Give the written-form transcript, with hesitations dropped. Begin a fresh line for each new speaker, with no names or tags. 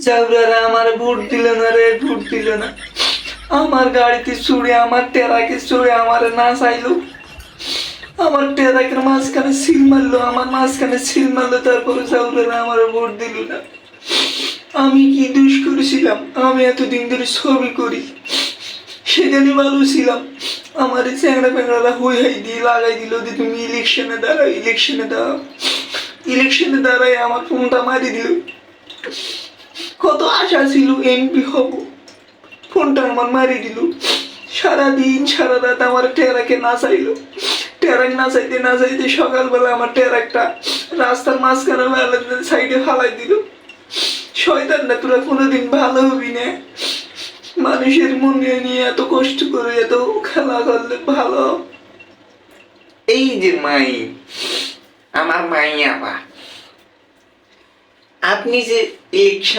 চাউরারা আমার ভোট দিল না রে, ভোট দিল না। আমার গাড়িতে চড়ে, আমার টেরাকে চড়ে আমার না চাইলো, আমার টেরাকের মাঝখানে সিল মারলো, আমার মাঝখানে সিল মারলো, তারপরে চাউরারা আমার ভোট দিল না। আমি কি দোষ করেছিলাম? আমি এতদিন ধরে ছবি করি, সেখানে ভালো ছিলাম। আমার চ্যাংড়া প্যাংড়ারা হই হাই দিয়ে লাগাই দিল যে তুমি ইলেকশনে দাঁড়াও, ইলেকশনে দাঁড়াও। ইলেকশনে দাঁড়াই আমার ফোনটা মারি দিল। কত আশা ছিল এমপি হব, ফোনটা আমার মারি দিল। সারাদিন সারা রাত আমার টেরাকে নাচাইলো, টেরাক নাচাইতে নাচাইতে সকালবেলা আমার টেরাকটা রাস্তার মাঝখানে সাইডে ফালাই দিল। শয়তান না, তোরা কোনোদিন ভালো হবি না। মানুষের মনে নিয়ে এত কষ্ট করে এত খেলা করলে ভালো। এই যে মাই, আমার মাই আপা, আপনি যে ইলেকশন